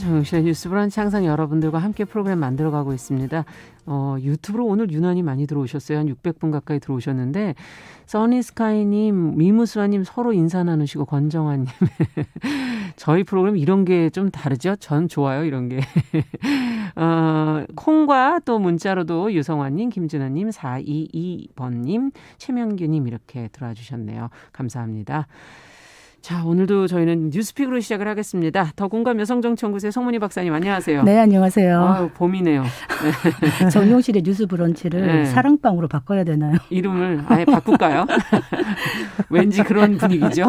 정영실의 뉴스 브런치 항상 여러분들과 함께 프로그램 만들어가고 있습니다. 유튜브로 오늘 유난히 많이 들어오셨어요. 한 600분 가까이 들어오셨는데 써니스카이님, 미무수아님 서로 인사 나누시고 권정환님 저희 프로그램 이런 게 좀 다르죠? 전 좋아요 이런 게. 콩과 또 문자로도 유성환님, 김진아님, 422번님, 최명규님 이렇게 들어와 주셨네요. 감사합니다. 자, 오늘도 저희는 뉴스픽으로 시작을 하겠습니다. 더공감 여성정치연구소의 송문희 박사님 안녕하세요. 네, 안녕하세요. 봄이네요. 네. 정용실의 뉴스 브런치를 네. 사랑방으로 바꿔야 되나요? 이름을 아예 바꿀까요? 왠지 그런 분위기죠.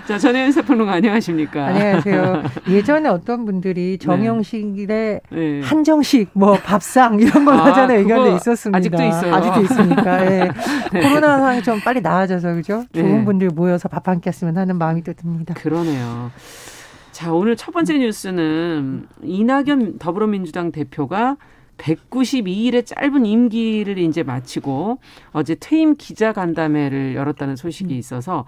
자, 전혜연 사평론가 안녕하십니까? 안녕하세요. 예전에 어떤 분들이 정영식의 네. 한정식, 뭐 밥상 이런 걸 하자는 의견도 있었습니다. 아직도 있어요. 아직도 있으니까. 네. 네. 코로나 상황이 좀 빨리 나아져서 그죠? 좋은 네. 분들 모여서 밥 한 끼 했으면 하는 마음이 또 듭니다. 그러네요. 자, 오늘 첫 번째 뉴스는 이낙연 더불어민주당 대표가 192일의 짧은 임기를 이제 마치고 어제 퇴임 기자간담회를 열었다는 소식이 있어서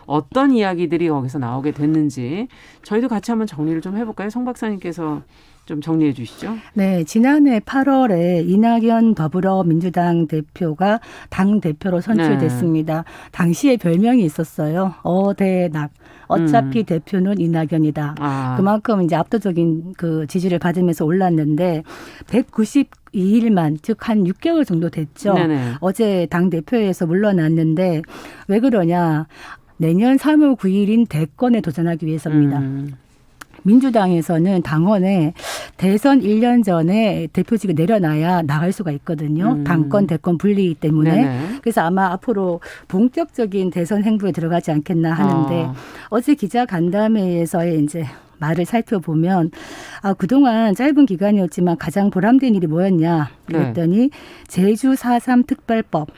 어떤 이야기들이 거기서 나오게 됐는지 저희도 같이 한번 정리를 좀 해볼까요? 송 박사님께서 좀 정리해 주시죠. 네, 지난해 8월에 이낙연 더불어민주당 대표가 당대표로 선출됐습니다. 당시에 별명이 있었어요. 어대낙. 어차피 대표는 이낙연이다. 그만큼 이제 압도적인 그 지지를 받으면서 올랐는데 192일만 즉 한 6개월 정도 됐죠. 네네. 어제 당대표에서 물러났는데 왜 그러냐. 내년 3월 9일인 대권에 도전하기 위해서입니다. 민주당에서는 당원에 대선 1년 전에 대표직을 내려놔야 나갈 수가 있거든요. 당권, 대권 분리이기 때문에. 네네. 그래서 아마 앞으로 본격적인 대선 행보에 들어가지 않겠나 하는데 어제 기자간담회에서의 이제 말을 살펴보면 그동안 짧은 기간이었지만 가장 보람된 일이 뭐였냐 그랬더니 제주 4.3 특별법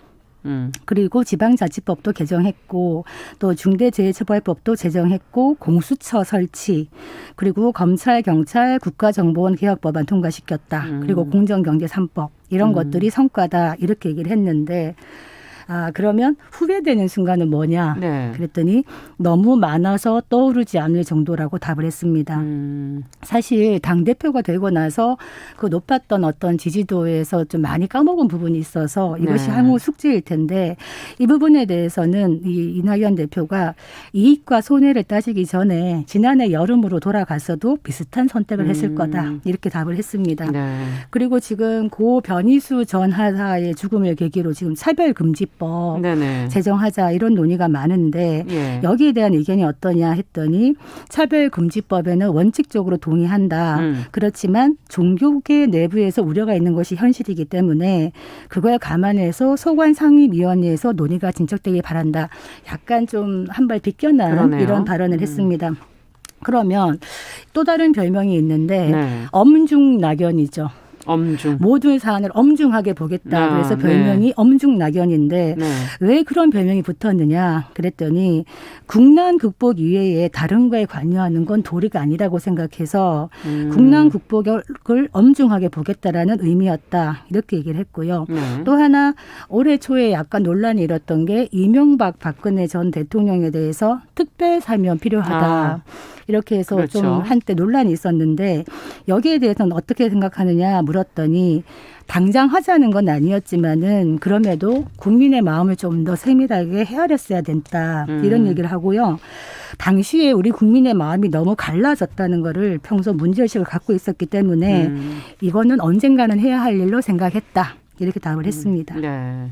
그리고 지방자치법도 개정했고 또 중대재해처벌법도 제정했고 공수처 설치 그리고 검찰, 경찰, 국가정보원 개혁법안 통과시켰다. 그리고 공정경제 3법 이런 것들이 성과다 이렇게 얘기를 했는데 그러면 후회되는 순간은 뭐냐 그랬더니 너무 많아서 떠오르지 않을 정도라고 답을 했습니다. 사실 당대표가 되고 나서 그 높았던 어떤 지지도에서 좀 많이 까먹은 부분이 있어서 이것이 향후 숙제일 텐데 이 부분에 대해서는 이 이낙연 대표가 이익과 손해를 따지기 전에 지난해 여름으로 돌아갔어도 비슷한 선택을 했을 거다 이렇게 답을 했습니다. 그리고 지금 고 변희수 전 하사의 죽음을 계기로 지금 차별금지법 제정하자 이런 논의가 많은데 여기에 대한 의견이 어떠냐 했더니 차별금지법에는 원칙적으로 동의한다. 그렇지만 종교계 내부에서 우려가 있는 것이 현실이기 때문에 그걸 감안해서 소관상임위원회에서 논의가 진척되길 바란다. 약간 좀 한 발 비껴난 이런 발언을 했습니다. 그러면 또 다른 별명이 있는데 엄중낙연이죠. 엄중. 모든 사안을 엄중하게 보겠다. 그래서 별명이 엄중낙연인데 왜 그런 별명이 붙었느냐 그랬더니 국난 극복 이외에 다른 거에 관여하는 건 도리가 아니라고 생각해서 국난 극복을 엄중하게 보겠다라는 의미였다. 이렇게 얘기를 했고요. 또 하나 올해 초에 약간 논란이 일었던 게 이명박 박근혜 전 대통령에 대해서 특별 사면 필요하다. 이렇게 해서 좀 한때 논란이 있었는데 여기에 대해서는 어떻게 생각하느냐 물었더니 당장 하자는 건 아니었지만은 그럼에도 국민의 마음을 좀 더 세밀하게 헤아렸어야 된다. 이런 얘기를 하고요. 당시에 우리 국민의 마음이 너무 갈라졌다는 거를 평소 문제의식을 갖고 있었기 때문에 이거는 언젠가는 해야 할 일로 생각했다. 이렇게 답을 했습니다. 네.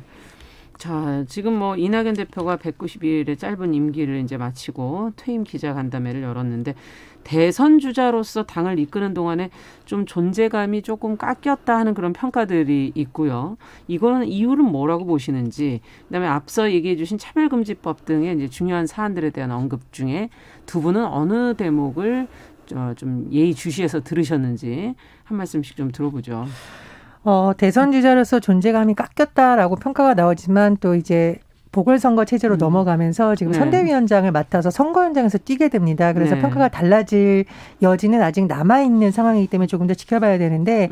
자, 지금 뭐 이낙연 대표가 192일의 짧은 임기를 이제 마치고 퇴임 기자간담회를 열었는데 대선 주자로서 당을 이끄는 동안에 좀 존재감이 조금 깎였다 하는 그런 평가들이 있고요. 이거는 이유는 뭐라고 보시는지, 그다음에 앞서 얘기해 주신 차별금지법 등의 이제 중요한 사안들에 대한 언급 중에 두 분은 어느 대목을 좀 예의주시해서 들으셨는지 한 말씀씩 좀 들어보죠. 대선 주자로서 존재감이 깎였다라고 평가가 나오지만 또 이제 보궐선거 체제로 넘어가면서 지금 선대위원장을 맡아서 선거 현장에서 뛰게 됩니다. 그래서 평가가 달라질 여지는 아직 남아있는 상황이기 때문에 조금 더 지켜봐야 되는데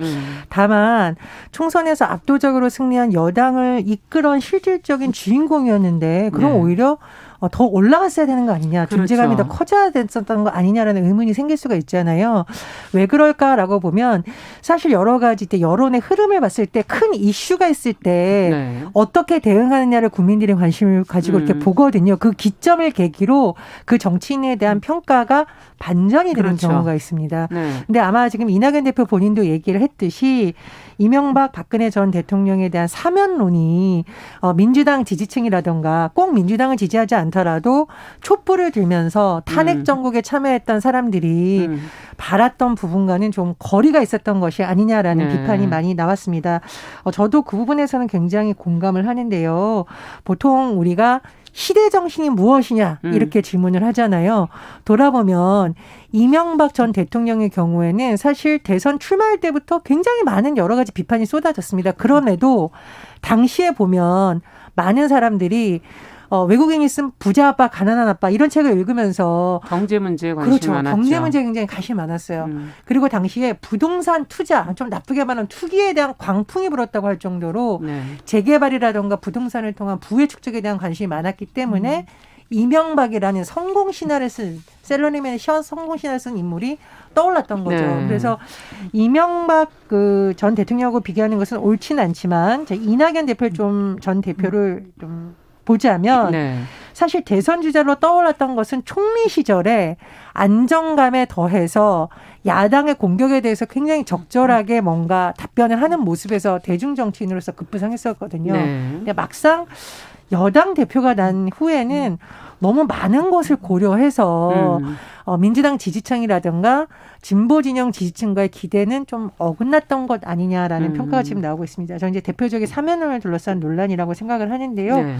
다만 총선에서 압도적으로 승리한 여당을 이끌어온 실질적인 주인공이었는데 그럼 오히려 더 올라갔어야 되는 거 아니냐. 그렇죠. 존재감이 더 커져야 됐었던 거 아니냐라는 의문이 생길 수가 있잖아요. 왜 그럴까라고 보면 사실 여러 가지 때 여론의 흐름을 봤을 때 큰 이슈가 있을 때 네. 어떻게 대응하느냐를 국민들이 관심을 가지고 이렇게 보거든요. 그 기점을 계기로 그 정치인에 대한 평가가 반전이 되는 그렇죠. 경우가 있습니다. 네. 근데 아마 지금 이낙연 대표 본인도 얘기를 했듯이 이명박 박근혜 전 대통령에 대한 사면론이 민주당 지지층이라든가 꼭 민주당을 지지하지 않더라도 촛불을 들면서 탄핵 정국에 참여했던 사람들이 바랐던 부분과는 좀 거리가 있었던 것이 아니냐라는 네. 비판이 많이 나왔습니다. 저도 그 부분에서는 굉장히 공감을 하는데요. 보통 우리가 시대 정신이 무엇이냐 이렇게 질문을 하잖아요. 돌아보면 이명박 전 대통령의 경우에는 사실 대선 출마할 때부터 굉장히 많은 여러 가지 비판이 쏟아졌습니다. 그럼에도 당시에 보면 많은 사람들이 외국인이 쓴 부자 아빠, 가난한 아빠 이런 책을 읽으면서 경제 문제에 관심이 그렇죠. 많았죠. 경제 문제에 굉장히 관심이 많았어요. 그리고 당시에 부동산 투자, 좀 나쁘게 말하면 투기에 대한 광풍이 불었다고 할 정도로 네. 재개발이라든가 부동산을 통한 부의 축적에 대한 관심이 많았기 때문에 이명박이라는 성공신화를 쓴 셀러리맨의 성공신화를 쓴 인물이 떠올랐던 거죠. 네. 그래서 이명박 그 전 대통령하고 비교하는 것은 옳지는 않지만 이낙연 대표 전 대표를 좀 보자면 네. 사실 대선 주자로 떠올랐던 것은 총리 시절에 안정감에 더해서 야당의 공격에 대해서 굉장히 적절하게 뭔가 답변을 하는 모습에서 대중 정치인으로서 급부상했었거든요. 네. 근데 막상 여당 대표가 난 후에는 너무 많은 것을 고려해서 민주당 지지층이라든가 진보 진영 지지층과의 기대는 좀 어긋났던 것 아니냐라는 평가가 지금 나오고 있습니다. 저는 이제 대표적인 사면론을 둘러싼 논란이라고 생각을 하는데요. 네.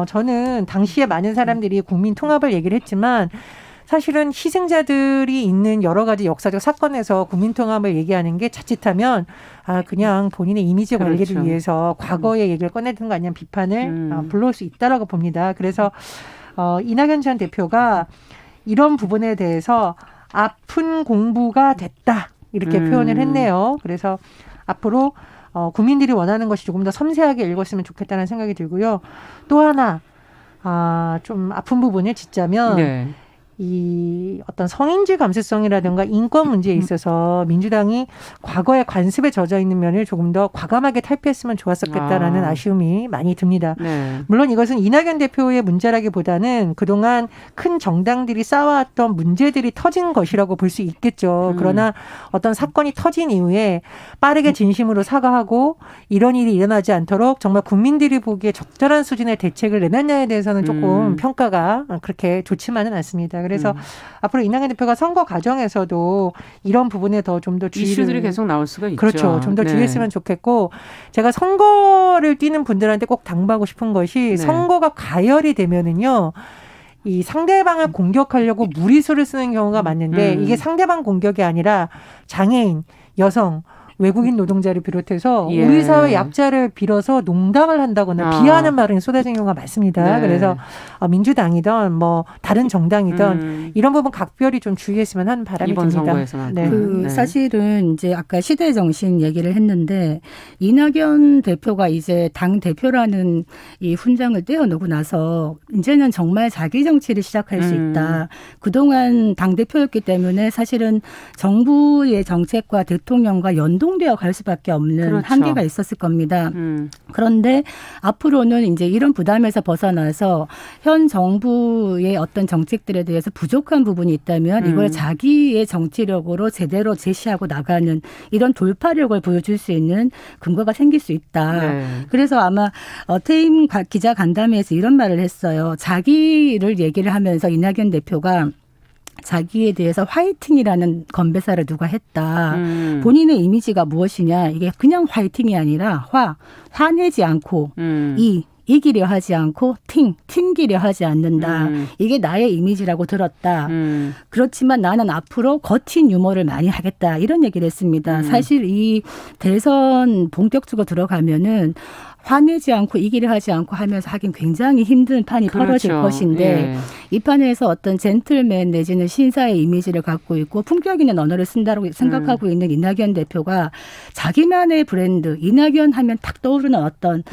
저는 당시에 많은 사람들이 국민 통합을 얘기를 했지만 사실은 희생자들이 있는 여러 가지 역사적 사건에서 국민 통합을 얘기하는 게 자칫하면 그냥 본인의 이미지 관리를 그렇죠. 위해서 과거의 얘기를 꺼내는 거 아니냐는 비판을 불러올 수 있다라고 봅니다. 그래서 이낙연 전 대표가 이런 부분에 대해서 아픈 공부가 됐다 이렇게 표현을 했네요. 그래서 앞으로 국민들이 원하는 것이 조금 더 섬세하게 읽었으면 좋겠다는 생각이 들고요. 또 하나 좀 아픈 부분을 짚자면 네. 이 어떤 성인지 감수성이라든가 인권 문제에 있어서 민주당이 과거의 관습에 젖어 있는 면을 조금 더 과감하게 탈피했으면 좋았었겠다라는 아쉬움이 많이 듭니다. 네. 물론 이것은 이낙연 대표의 문제라기보다는 그동안 큰 정당들이 쌓아왔던 문제들이 터진 것이라고 볼 수 있겠죠. 그러나 어떤 사건이 터진 이후에 빠르게 진심으로 사과하고 이런 일이 일어나지 않도록 정말 국민들이 보기에 적절한 수준의 대책을 내놨냐에 대해서는 조금 평가가 그렇게 좋지만은 않습니다. 그래서 앞으로 이낙연 대표가 선거 과정에서도 이런 부분에 더 좀 더 주의를 이슈들이 계속 나올 수가 있죠. 그렇죠. 좀 더 네. 주의했으면 좋겠고 제가 선거를 뛰는 분들한테 꼭 당부하고 싶은 것이 선거가 가열이 되면은요. 이 상대방을 공격하려고 무리수를 쓰는 경우가 많은데 이게 상대방 공격이 아니라 장애인, 여성, 외국인 노동자를 비롯해서 예. 우리 사회 약자를 빌어서 농담을 한다거나 비하하는 말은 쏟아지는 경우가 많습니다. 네. 그래서 민주당이든 뭐 다른 정당이든 이런 부분 각별히 좀 주의했으면 하는 바람이 이번 듭니다. 선거에서만. 네. 네. 사실은 이제 아까 시대 정신 얘기를 했는데 이낙연 대표가 이제 당 대표라는 이 훈장을 떼어놓고 나서 이제는 정말 자기 정치를 시작할 수 있다. 그동안 당 대표였기 때문에 사실은 정부의 정책과 대통령과 연동되어 갈 수밖에 없는 그렇죠. 한계가 있었을 겁니다. 그런데 앞으로는 이제 이런 부담에서 벗어나서 현 정부의 어떤 정책들에 대해서 부족한 부분이 있다면 이걸 자기의 정치력으로 제대로 제시하고 나가는 이런 돌파력을 보여줄 수 있는 근거가 생길 수 있다. 네. 그래서 아마 퇴임 기자 간담회에서 이런 말을 했어요. 자기를 얘기를 하면서 이낙연 대표가 자기에 대해서 화이팅이라는 건배사를 누가 했다. 본인의 이미지가 무엇이냐. 이게 그냥 화이팅이 아니라 화내지 않고 이기려 하지 않고 튕기려 하지 않는다. 이게 나의 이미지라고 들었다. 그렇지만 나는 앞으로 거친 유머를 많이 하겠다. 이런 얘기를 했습니다. 사실 이 대선 본격적으로 들어가면은 화내지 않고 이기려 하지 않고 하면서 하긴 굉장히 힘든 판이 벌어질 그렇죠. 것인데 예. 이 판에서 어떤 젠틀맨 내지는 신사의 이미지를 갖고 있고 품격 있는 언어를 쓴다고 생각하고 있는 이낙연 대표가 자기만의 브랜드 이낙연 하면 딱 떠오르는 어떤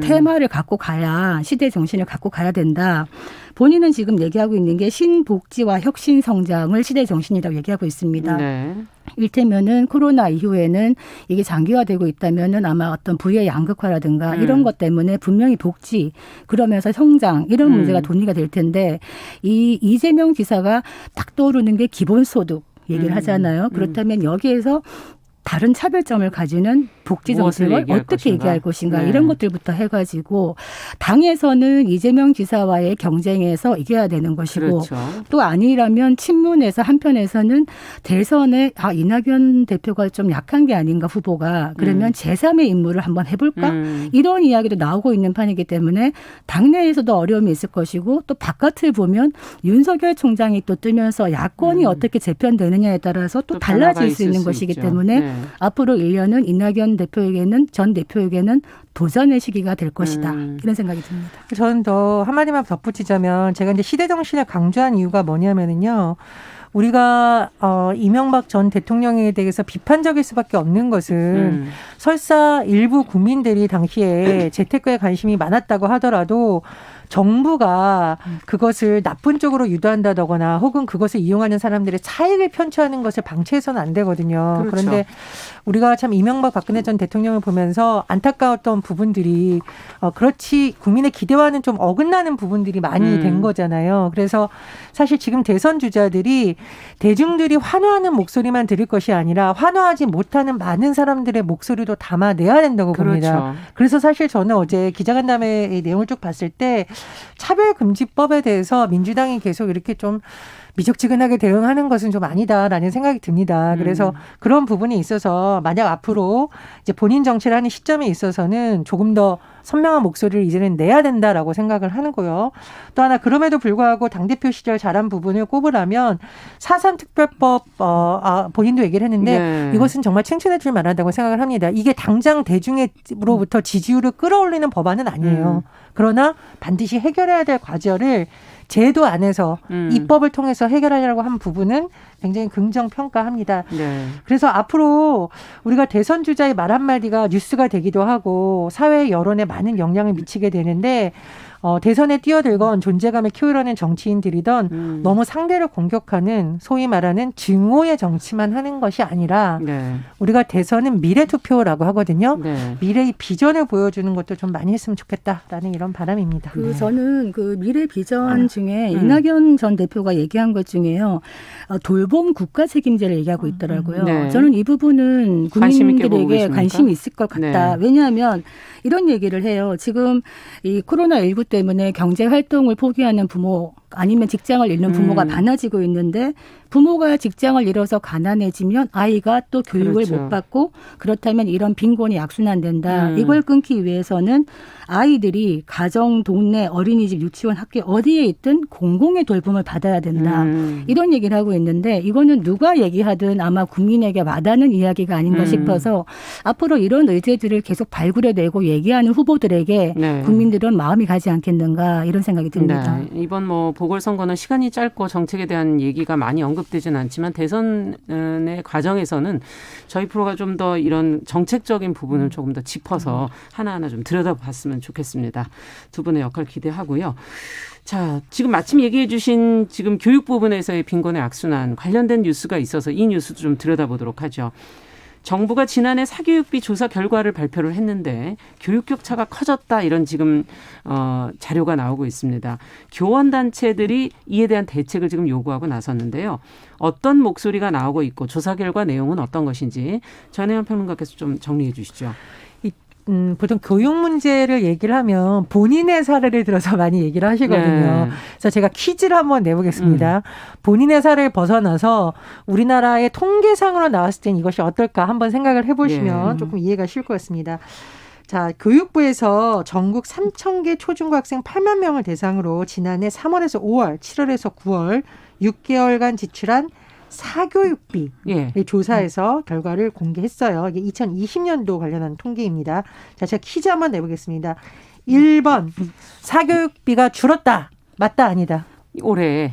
테마를 갖고 가야 시대 정신을 갖고 가야 된다. 본인은 지금 얘기하고 있는 게 신복지와 혁신 성장을 시대 정신이라고 얘기하고 있습니다. 네. 일테면은 코로나 이후에는 이게 장기화되고 있다면은 아마 어떤 부의 양극화라든가 이런 것 때문에 분명히 복지 그러면서 성장 이런 문제가 논의가 될 텐데 이 이재명 지사가 딱 떠오르는 게 기본소득 얘기를 하잖아요. 그렇다면 여기에서 다른 차별점을 가지는 복지 정책을 어떻게 얘기할 것인가 네. 이런 것들부터 해가지고 당에서는 이재명 지사와의 경쟁에서 이겨야 되는 것이고 그렇죠. 또 아니라면 친문에서 한편에서는 대선에 이낙연 대표가 좀 약한 게 아닌가 후보가 그러면 제3의 임무를 한번 해볼까 이런 이야기도 나오고 있는 판이기 때문에 당내에서도 어려움이 있을 것이고 또 바깥을 보면 윤석열 총장이 또 뜨면서 야권이 어떻게 재편되느냐에 따라서 또 달라질 수 있는 것이기 때문에 네. 앞으로 1년은 이낙연 대표에게는 전 대표에게는 도전의 시기가 될 것이다. 이런 생각이 듭니다. 저는 더 한마디만 덧붙이자면 제가 이제 시대 정신을 강조한 이유가 뭐냐면은요. 우리가 이명박 전 대통령에 대해서 비판적일 수밖에 없는 것은 설사 일부 국민들이 당시에 재테크에 관심이 많았다고 하더라도 정부가 그것을 나쁜 쪽으로 유도한다거나 혹은 그것을 이용하는 사람들의 차익을 편취하는 것을 방치해서는 안 되거든요. 그렇죠. 그런데 우리가 참 이명박 박근혜 전 대통령을 보면서 안타까웠던 부분들이 그렇지 국민의 기대와는 좀 어긋나는 부분들이 많이 된 거잖아요. 그래서 사실 지금 대선 주자들이 대중들이 환호하는 목소리만 들을 것이 아니라 환호하지 못하는 많은 사람들의 목소리도 담아내야 된다고 봅니다. 그렇죠. 그래서 사실 저는 어제 기자간담회의 내용을 쭉 봤을 때 차별금지법에 대해서 민주당이 계속 이렇게 좀 미적지근하게 대응하는 것은 좀 아니다라는 생각이 듭니다. 그래서 그런 부분이 있어서 만약 앞으로 이제 본인 정치를 하는 시점에 있어서는 조금 더 선명한 목소리를 이제는 내야 된다라고 생각을 하는 거요. 또 하나 그럼에도 불구하고 당대표 시절 잘한 부분을 꼽으라면 4.3 특별법 본인도 얘기를 했는데 네. 이것은 정말 칭찬해 줄 만하다고 생각을 합니다. 이게 당장 대중으로부터 지지율을 끌어올리는 법안은 아니에요. 그러나 반드시 해결해야 될 과제를 제도 안에서 입법을 통해서 해결하려고 한 부분은 굉장히 긍정평가합니다. 네. 그래서 앞으로 우리가 대선 주자의 말 한마디가 뉴스가 되기도 하고 사회 여론에 많은 영향을 미치게 되는데 대선에 뛰어들건 존재감을 키우려는 정치인들이던 너무 상대를 공격하는 소위 말하는 증오의 정치만 하는 것이 아니라 네. 우리가 대선은 미래투표라고 하거든요. 네. 미래의 비전을 보여주는 것도 좀 많이 했으면 좋겠다라는 이런 바람입니다. 저는 그 미래 비전 중에 이낙연 전 대표가 얘기한 것 중에요. 돌봄 국가 책임제를 얘기하고 있더라고요. 네. 저는 이 부분은 관심 있게 보고 국민들에게 계십니까? 관심이 있을 것 같다. 네. 왜냐하면 이런 얘기를 해요. 지금 이 코로나19 때문에 경제 활동을 포기하는 부모 아니면 직장을 잃는 부모가 많아지고 있는데 부모가 직장을 잃어서 가난해지면 아이가 또 교육을 그렇죠. 못 받고 그렇다면 이런 빈곤이 악순환된다. 이걸 끊기 위해서는 아이들이 가정, 동네, 어린이집, 유치원, 학교 어디에 있든 공공의 돌봄을 받아야 된다. 이런 얘기를 하고 있는데 이거는 누가 얘기하든 아마 국민에게 와닿는 이야기가 아닌가 싶어서 앞으로 이런 의제들을 계속 발굴해내고 얘기하는 후보들에게 네. 국민들은 마음이 가지 않겠는가 이런 생각이 듭니다. 네. 이번 보궐선거는 시간이 짧고 정책에 대한 얘기가 많이 언급되지는 않지만 대선의 과정에서는 저희 프로가 좀 더 이런 정책적인 부분을 조금 더 짚어서 하나하나 좀 들여다봤으면 좋겠습니다. 두 분의 역할 기대하고요. 자, 지금 마침 얘기해 주신 지금 교육 부분에서의 빈곤의 악순환 관련된 뉴스가 있어서 이 뉴스도 좀 들여다보도록 하죠. 정부가 지난해 사교육비 조사 결과를 발표를 했는데 교육 격차가 커졌다 이런 지금 자료가 나오고 있습니다. 교원단체들이 이에 대한 대책을 지금 요구하고 나섰는데요. 어떤 목소리가 나오고 있고 조사 결과 내용은 어떤 것인지 전혜연 평론가께서 좀 정리해 주시죠. 보통 교육 문제를 얘기를 하면 본인의 사례를 들어서 많이 얘기를 하시거든요. 네. 그래서 제가 퀴즈를 한번 내보겠습니다. 본인의 사례를 벗어나서 우리나라의 통계상으로 나왔을 땐 이것이 어떨까 한번 생각을 해보시면 조금 이해가 쉬울 것 같습니다. 자, 교육부에서 전국 3,000개 초중고 학생 8만 명을 대상으로 지난해 3월에서 5월, 7월에서 9월 6개월간 지출한 사교육비 조사해서 결과를 공개했어요. 이게 2020년도 관련한 통계입니다. 자, 제가 퀴즈 한번 내보겠습니다. 1번 사교육비가 줄었다. 맞다 아니다. 올해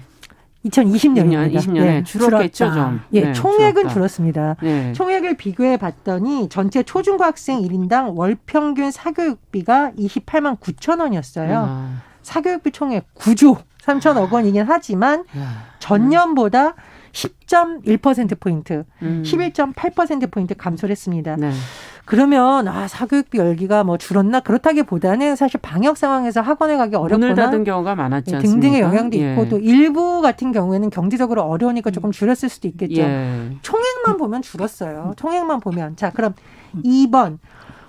2020년입니다. 20년에 줄었겠죠 좀. 예, 총액은 줄었습니다. 네. 총액을 비교해 봤더니 전체 초중고 학생 1인당 월 평균 사교육비가 28만 9천 원이었어요. 사교육비 총액 9조 3천억 원이긴 하지만 전년보다 10.1%포인트, 11.8%포인트 감소를 했습니다. 네. 그러면 사교육비 열기가 뭐 줄었나? 그렇다기보다는 사실 방역 상황에서 학원에 가기 어렵거나 문을 닫은 경우가 많았지 않습니까? 등등의 영향도 있고 또 일부 같은 경우에는 경제적으로 어려우니까 조금 줄였을 수도 있겠죠. 예. 총액만 보면 줄었어요. 총액만 보면. 자, 그럼 2번.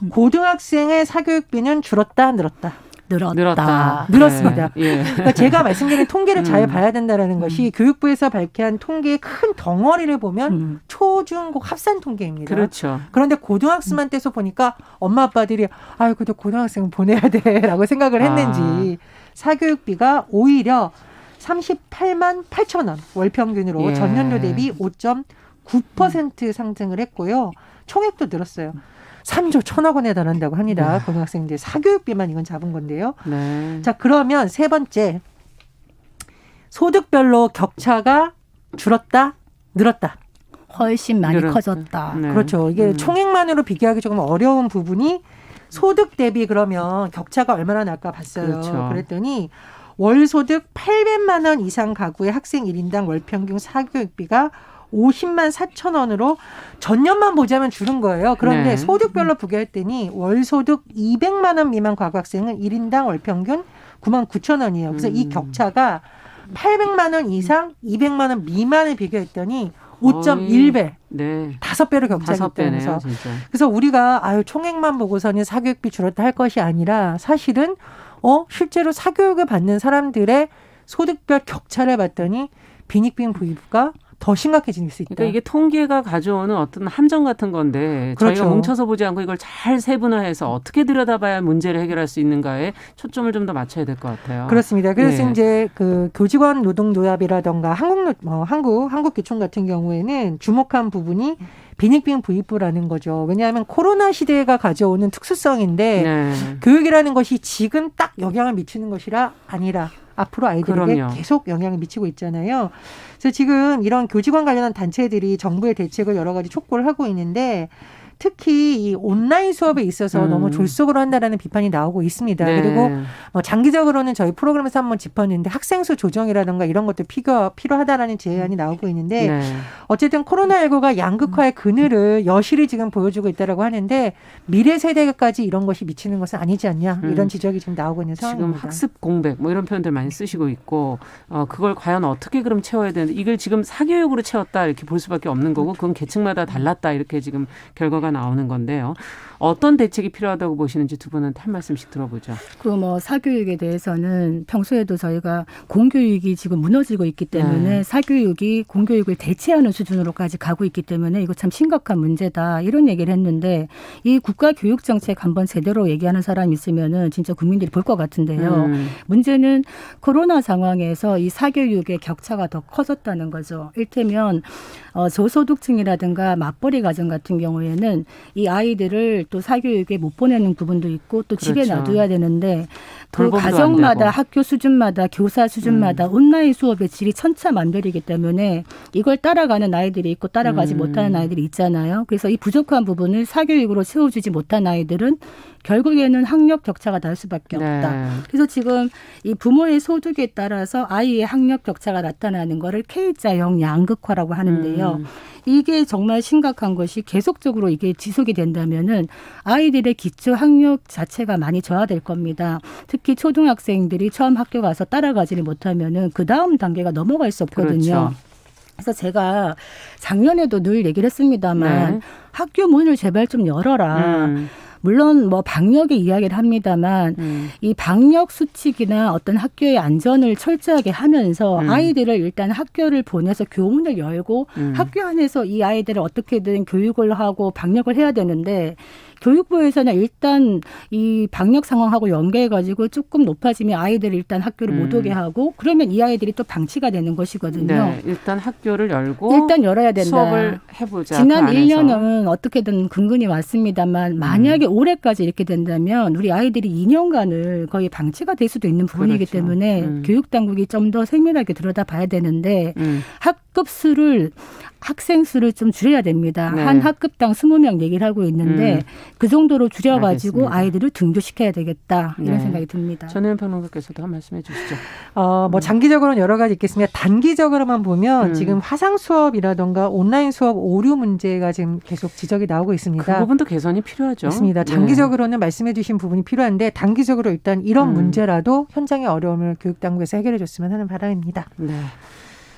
고등학생의 사교육비는 줄었다, 늘었다? 늘었습니다. 예. 예. 그러니까 제가 말씀드린 통계를 잘 봐야 된다는 것이 교육부에서 발표한 통계의 큰 덩어리를 보면 초중고 합산 통계입니다. 그렇죠. 그런데 고등학생만 떼서 보니까 엄마 아빠들이 그래도 고등학생 보내야 돼라고 생각을 했는지 사교육비가 오히려 38만 8천 원 월 평균으로 예. 전년도 대비 5.9% 상승을 했고요. 총액도 늘었어요. 3조 1천억 원에 달한다고 합니다. 고등학생들 사교육비만 이건 잡은 건데요. 네. 자, 그러면 세 번째. 소득별로 격차가 줄었다, 늘었다. 훨씬 많이 커졌다. 네. 그렇죠. 이게 총액만으로 비교하기 조금 어려운 부분이 소득 대비 그러면 격차가 얼마나 날까 봤어요. 그렇죠. 그랬더니 월 소득 800만 원 이상 가구의 학생 1인당 월 평균 사교육비가 50만 4천 원으로 전년만 보자면 줄은 거예요. 그런데 네. 소득별로 비교했더니 월 소득 200만 원 미만 가구 학생은 1인당 월 평균 9만 9천 원이에요. 그래서 이 격차가 800만 원 이상 200만 원 미만을 비교했더니 5.1배. 네. 5배로 격차가 5배네요, 있다면서. 진짜. 그래서 우리가 총액만 보고서는 사교육비 줄었다 할 것이 아니라 사실은 실제로 사교육을 받는 사람들의 소득별 격차를 봤더니 빈익빈 부유가 더 심각해질 수 있다. 그러니까 이게 통계가 가져오는 어떤 함정 같은 건데 그렇죠. 저희가 뭉쳐서 보지 않고 이걸 잘 세분화해서 어떻게 들여다봐야 문제를 해결할 수 있는가에 초점을 좀 더 맞춰야 될 것 같아요. 그렇습니다. 그래서 예. 이제 그 교직원 노동조합이라던가 한국교총 같은 경우에는 주목한 부분이 빈익빈 부익부라는 거죠. 왜냐하면 코로나 시대가 가져오는 특수성인데 네. 교육이라는 것이 지금 딱 영향을 미치는 것이라 아니라 앞으로 아이들에게 그럼요. 계속 영향을 미치고 있잖아요. 그래서 지금 이런 교직원 관련한 단체들이 정부의 대책을 여러 가지 촉구를 하고 있는데 특히 이 온라인 수업에 있어서 너무 졸속으로 한다라는 비판이 나오고 있습니다. 네. 그리고 장기적으로는 저희 프로그램에서 한번 짚었는데 학생 수 조정이라든가 이런 것도 필요하다라는 제안이 나오고 있는데 네. 어쨌든 코로나19가 양극화의 그늘을 여실히 지금 보여주고 있다라고 하는데 미래 세대까지 이런 것이 미치는 것은 아니지 않냐 이런 지적이 지금 나오고 있는 지금 상황입니다. 학습 공백 뭐 이런 표현들 많이 쓰시고 있고 그걸 과연 어떻게 그럼 채워야 되는데 이걸 지금 사교육으로 채웠다 이렇게 볼 수밖에 없는 거고 그건 계층마다 달랐다 이렇게 지금 결과가 나오는 건데요. 어떤 대책이 필요하다고 보시는지 두 분한테 한 말씀씩 들어보죠. 사교육에 대해서는 평소에도 저희가 공교육이 지금 무너지고 있기 때문에 사교육이 공교육을 대체하는 수준으로까지 가고 있기 때문에 이거 참 심각한 문제다. 이런 얘기를 했는데 이 국가교육정책 한번 제대로 얘기하는 사람이 있으면은 진짜 국민들이 볼 것 같은데요. 문제는 코로나 상황에서 이 사교육의 격차가 더 커졌다는 거죠. 일테면 저소득층이라든가 맞벌이 가정 같은 경우에는 이 아이들을 또 사교육에 못 보내는 부분도 있고 또 집에 그렇죠. 놔둬야 되는데 그 돌봄도 안 가정마다 되고. 학교 수준마다 교사 수준마다 온라인 수업의 질이 천차만별이기 때문에 이걸 따라가는 아이들이 있고 따라가지 못하는 아이들이 있잖아요. 그래서 이 부족한 부분을 사교육으로 채워주지 못한 아이들은 결국에는 학력 격차가 날 수밖에 없다. 네. 그래서 지금 이 부모의 소득에 따라서 아이의 학력 격차가 나타나는 거를 K자형 양극화라고 하는데요. 이게 정말 심각한 것이 계속적으로 이게 지속이 된다면은 아이들의 기초 학력 자체가 많이 저하될 겁니다. 특히 초등학생들이 처음 학교 가서 따라가지를 못하면은 그 다음 단계가 넘어갈 수 없거든요. 그렇죠. 그래서 제가 작년에도 늘 얘기를 했습니다만 네. 학교 문을 제발 좀 열어라. 물론 방역의 이야기를 합니다만 이 방역 수칙이나 어떤 학교의 안전을 철저하게 하면서 아이들을 일단 학교를 보내서 교문을 열고 학교 안에서 이 아이들을 어떻게든 교육을 하고 방역을 해야 되는데 교육부에서는 일단 이 방역 상황하고 연계해가지고 조금 높아지면 아이들을 일단 학교를 못 오게 하고 그러면 이 아이들이 또 방치가 되는 것이거든요. 네, 일단 학교를 열고 일단 열어야 된다. 수업을 해보자. 지난 그 안에서. 1년은 어떻게든 근근히 왔습니다만 만약에 올해까지 이렇게 된다면 우리 아이들이 2년간을 거의 방치가 될 수도 있는 부분이기 그렇죠. 때문에 교육당국이 좀 더 세밀하게 들여다봐야 되는데 학생 수를 좀 줄여야 됩니다. 네. 한 학급당 20명 얘기를 하고 있는데 그 정도로 줄여가지고 알겠습니다. 아이들을 등교시켜야 되겠다. 이런 네. 생각이 듭니다. 전혜연 평론가께서도 한 말씀해 주시죠. 뭐 장기적으로는 여러 가지 있겠습니다. 단기적으로만 보면 지금 화상 수업이라던가 온라인 수업 오류 문제가 지금 계속 지적이 나오고 있습니다. 그 부분도 개선이 필요하죠. 맞습니다. 장기적으로는 말씀해 주신 부분이 필요한데 단기적으로 일단 이런 문제라도 현장의 어려움을 교육당국에서 해결해 줬으면 하는 바람입니다. 네.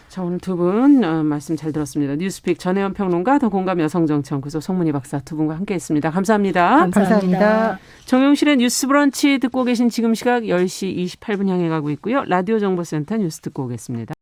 자, 오늘 두 분 말씀 잘 들었습니다. 뉴스픽 전혜연 평론가, 더공감 여성정치연구소 송문희 박사 두 분과 함께했습니다. 감사합니다. 감사합니다. 정용실의 뉴스 브런치 듣고 계신 지금 시각 10시 28분 향해 가고 있고요. 라디오 정보센터 뉴스 듣고 오겠습니다.